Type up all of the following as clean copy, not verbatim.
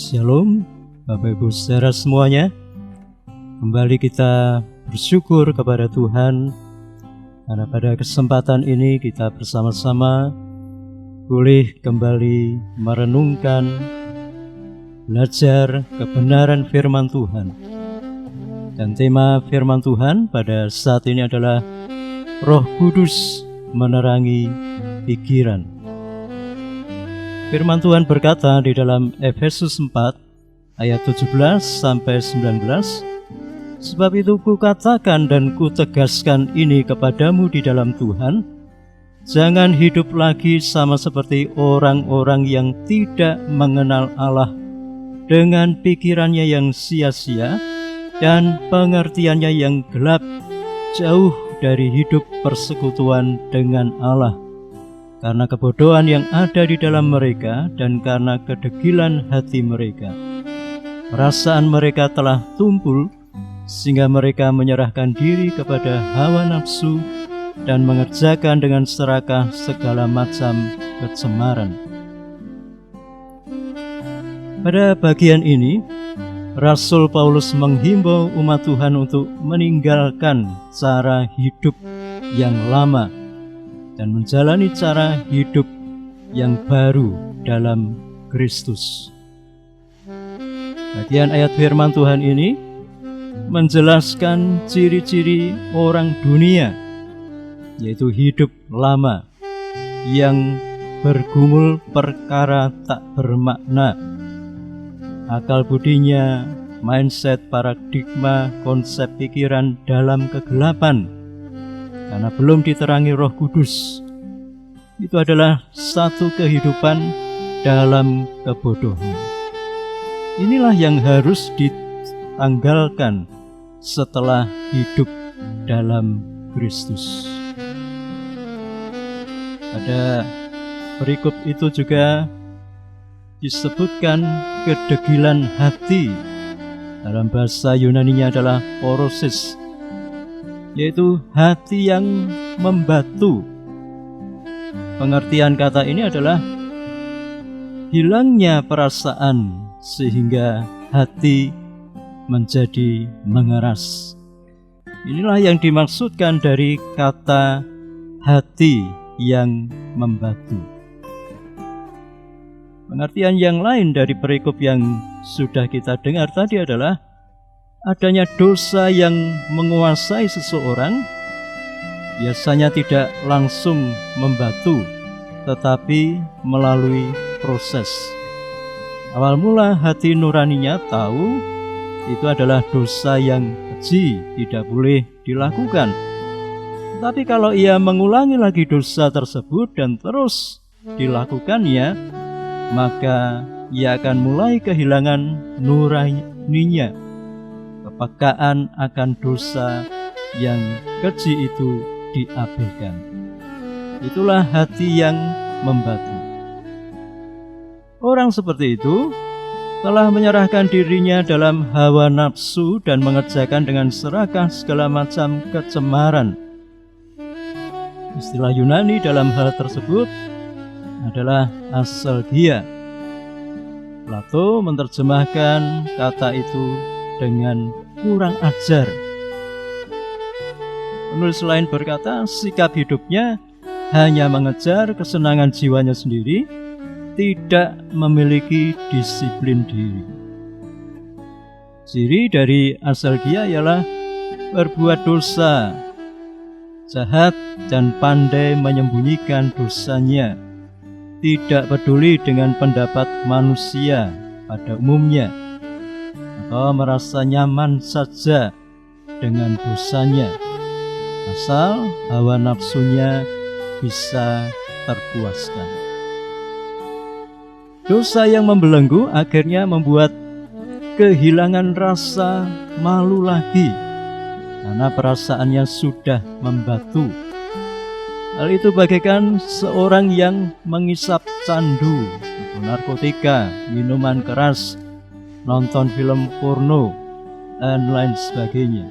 Shalom, Bapak Ibu saudara semuanya. Kembali kita bersyukur kepada Tuhan karena pada kesempatan ini kita bersama-sama boleh kembali merenungkan, belajar kebenaran firman Tuhan. Dan tema firman Tuhan pada saat ini adalah Roh Kudus menerangi pikiran. Firman Tuhan berkata di dalam Efesus 4 ayat 17 sampai 19, sebab itu kukatakan dan kutegaskan ini kepadamu di dalam Tuhan, jangan hidup lagi sama seperti orang-orang yang tidak mengenal Allah, dengan pikirannya yang sia-sia dan pengertiannya yang gelap, jauh dari hidup persekutuan dengan Allah. Karena kebodohan yang ada di dalam mereka dan karena kedegilan hati mereka, perasaan mereka telah tumpul sehingga mereka menyerahkan diri kepada hawa nafsu dan mengerjakan dengan serakah segala macam kecemaran. Pada bagian ini, Rasul Paulus menghimbau umat Tuhan untuk meninggalkan cara hidup yang lama dan menjalani cara hidup yang baru dalam Kristus. Bagian ayat firman Tuhan ini menjelaskan ciri-ciri orang dunia, yaitu hidup lama yang bergumul perkara tak bermakna. Akal budinya, mindset, paradigma, konsep pikiran dalam kegelapan karena belum diterangi Roh Kudus. Itu adalah satu kehidupan dalam kebodohan. Inilah yang harus ditanggalkan setelah hidup dalam Kristus. Pada perikop itu juga disebutkan kedegilan hati. Dalam bahasa Yunaninya adalah porosis, yaitu hati yang membatu. Pengertian kata ini adalah hilangnya perasaan sehingga hati menjadi mengeras. Inilah yang dimaksudkan dari kata hati yang membatu. Pengertian yang lain dari perikop yang sudah kita dengar tadi adalah adanya dosa yang menguasai seseorang, biasanya tidak langsung membatu, tetapi melalui proses. Awal mula hati nuraninya tahu itu adalah dosa yang keji, tidak boleh dilakukan. Tapi kalau ia mengulangi lagi dosa tersebut dan terus dilakukannya, maka ia akan mulai kehilangan nuraninya. Kepekaan akan dosa yang keji itu diabaikan. Itulah hati yang membatu. Orang seperti itu telah menyerahkan dirinya dalam hawa nafsu dan mengerjakan dengan serakah segala macam kecemaran. Istilah Yunani dalam hal tersebut adalah aselgia. Plato menerjemahkan kata itu dengan kurang ajar. Penulis lain berkata, sikap hidupnya hanya mengejar kesenangan jiwanya sendiri, tidak memiliki disiplin diri. Ciri dari aselgia ialah berbuat dosa, jahat dan pandai menyembunyikan dosanya, tidak peduli dengan pendapat manusia pada umumnya, atau merasa nyaman saja dengan dosanya, asal hawa nafsunya bisa terpuaskan. Dosa yang membelenggu akhirnya membuat kehilangan rasa malu lagi, karena perasaannya sudah membatu. Hal itu bagaikan seorang yang mengisap candu, narkotika, minuman keras, nonton film porno, dan lain sebagainya.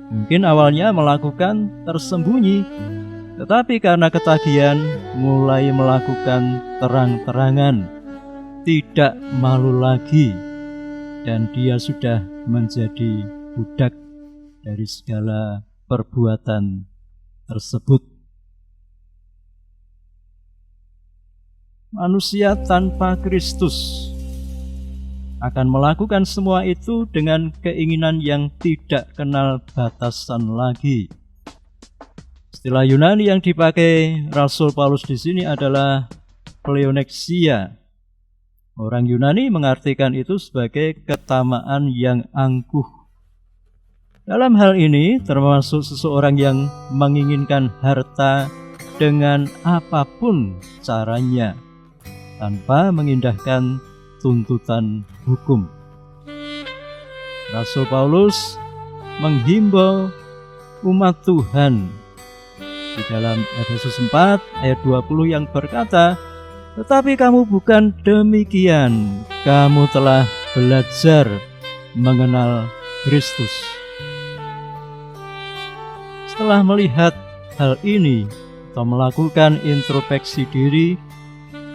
Mungkin awalnya melakukan tersembunyi, tetapi karena ketagihan mulai melakukan terang-terangan. tidak malu lagi, dan dia sudah menjadi budak dari segala perbuatan tersebut. Manusia tanpa Kristus akan melakukan semua itu dengan keinginan yang tidak kenal batasan lagi. Istilah Yunani yang dipakai Rasul Paulus di sini adalah pleonexia. Orang Yunani mengartikan itu sebagai ketamaan yang angkuh. Dalam hal ini termasuk seseorang yang menginginkan harta dengan apapun caranya, tanpa mengindahkan tuntutan hukum. Rasul Paulus menghimbau umat Tuhan di dalam Efesus 4 ayat 20 yang berkata, "Tetapi kamu bukan demikian, kamu telah belajar mengenal Kristus." Setelah melihat hal ini atau melakukan introspeksi diri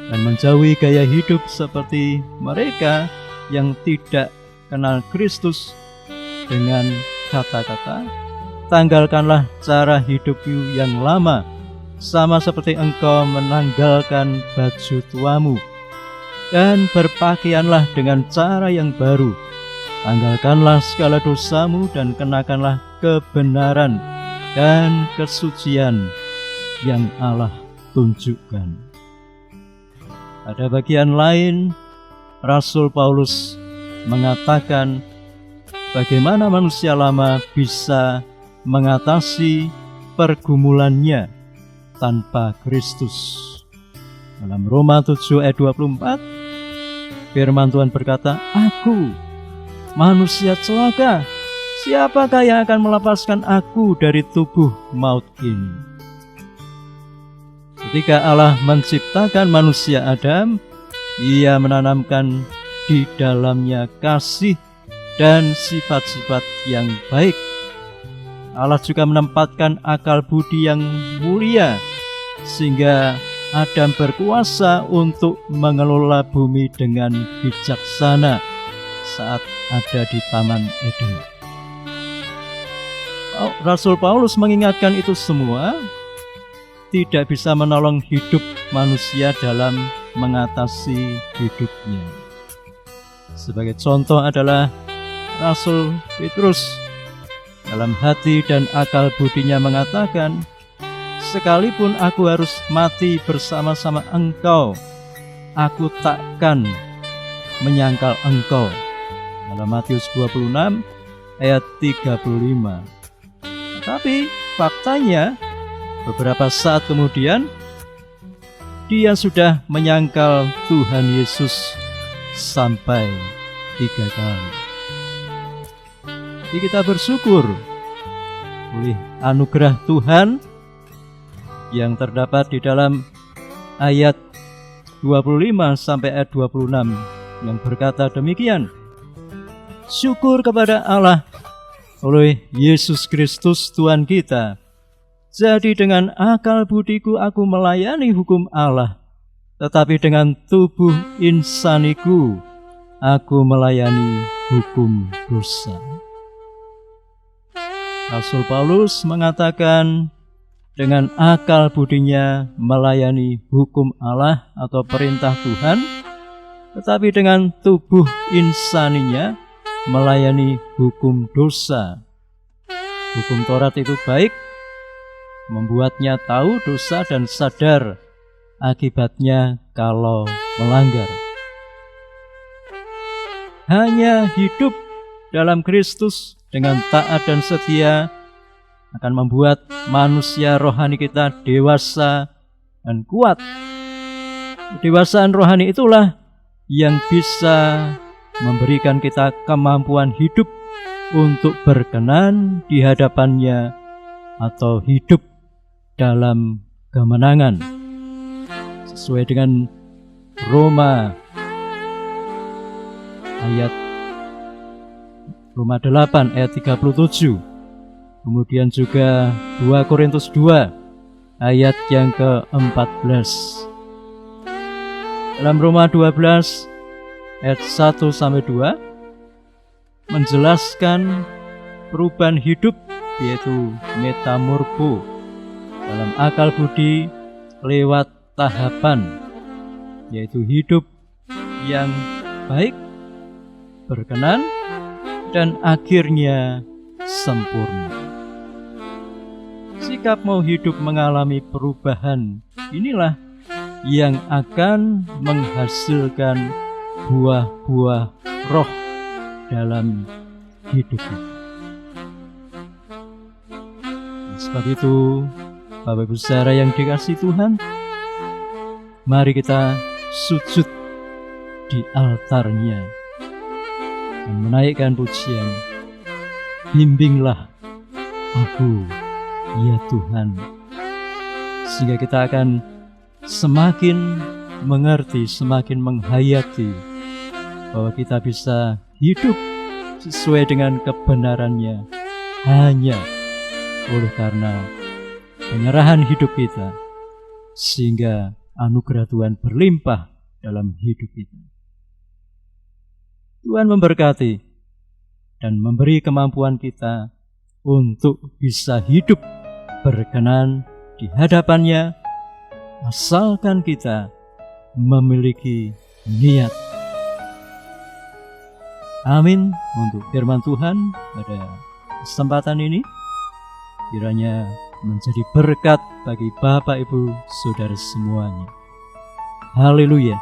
dan menjauhi gaya hidup seperti mereka yang tidak kenal Kristus dengan kata-kata, "Tanggalkanlah cara hidupmu yang lama, sama seperti engkau menanggalkan baju tuamu, dan berpakaianlah dengan cara yang baru. Tanggalkanlah segala dosamu dan kenakanlah kebenaran dan kesucian yang Allah tunjukkan." Pada bagian lain, Rasul Paulus mengatakan bagaimana manusia lama bisa mengatasi pergumulannya tanpa Kristus. Dalam Roma 7 ayat 24, firman Tuhan berkata, "Aku, manusia celaka, siapakah yang akan melepaskan aku dari tubuh maut ini?" Ketika Allah menciptakan manusia Adam, Ia menanamkan di dalamnya kasih dan sifat-sifat yang baik. Allah juga menempatkan akal budi yang mulia, sehingga Adam berkuasa untuk mengelola bumi dengan bijaksana saat ada di Taman Eden. Rasul Paulus mengingatkan itu semua tidak bisa menolong hidup manusia dalam mengatasi hidupnya. Sebagai contoh adalah Rasul Petrus. Dalam hati dan akal budinya mengatakan, "Sekalipun aku harus mati bersama-sama engkau, aku takkan menyangkal engkau." Dalam Matius 26 ayat 35. Tetapi faktanya beberapa saat kemudian dia sudah menyangkal Tuhan Yesus sampai 3 kali. Jadi kita bersyukur oleh anugerah Tuhan yang terdapat di dalam ayat 25 sampai ayat 26 yang berkata demikian, "Syukur kepada Allah oleh Yesus Kristus Tuhan kita. Jadi dengan akal budiku aku melayani hukum Allah, tetapi dengan tubuh insaniku aku melayani hukum dosa." Rasul Paulus mengatakan dengan akal budinya melayani hukum Allah atau perintah Tuhan, tetapi dengan tubuh insaninya melayani hukum dosa. Hukum Taurat itu baik, membuatnya tahu dosa dan sadar akibatnya kalau melanggar. Hanya hidup dalam Kristus dengan taat dan setia akan membuat manusia rohani kita dewasa dan kuat. Kedewasaan rohani itulah yang bisa memberikan kita kemampuan hidup untuk berkenan di hadapannya atau hidup dalam kemenangan. Sesuai dengan Roma 8 ayat 37. Kemudian juga 2 Korintus 2 ayat yang ke-14. Dalam Roma 12 ayat 1-2 menjelaskan perubahan hidup, yaitu metamorfo dalam akal budi lewat tahapan, yaitu hidup yang baik, berkenan, dan akhirnya sempurna. Sikap mau hidup mengalami perubahan inilah yang akan menghasilkan buah-buah roh dalam hidup kita. Sebab itu, Bapak Ibu saudara yang dikasihi Tuhan, mari kita sujud di altarnya dan menaikkan pujian, bimbinglah aku ya Tuhan, sehingga kita akan semakin mengerti, semakin menghayati bahwa kita bisa hidup sesuai dengan kebenarannya hanya oleh karena penyerahan hidup kita, sehingga anugerah Tuhan berlimpah dalam hidup kita. Tuhan memberkati dan memberi kemampuan kita untuk bisa hidup berkenan di hadapannya, asalkan kita memiliki niat. Amin. Untuk firman Tuhan pada kesempatan ini kiranya menjadi berkat bagi Bapak Ibu Saudara semuanya. Haleluya.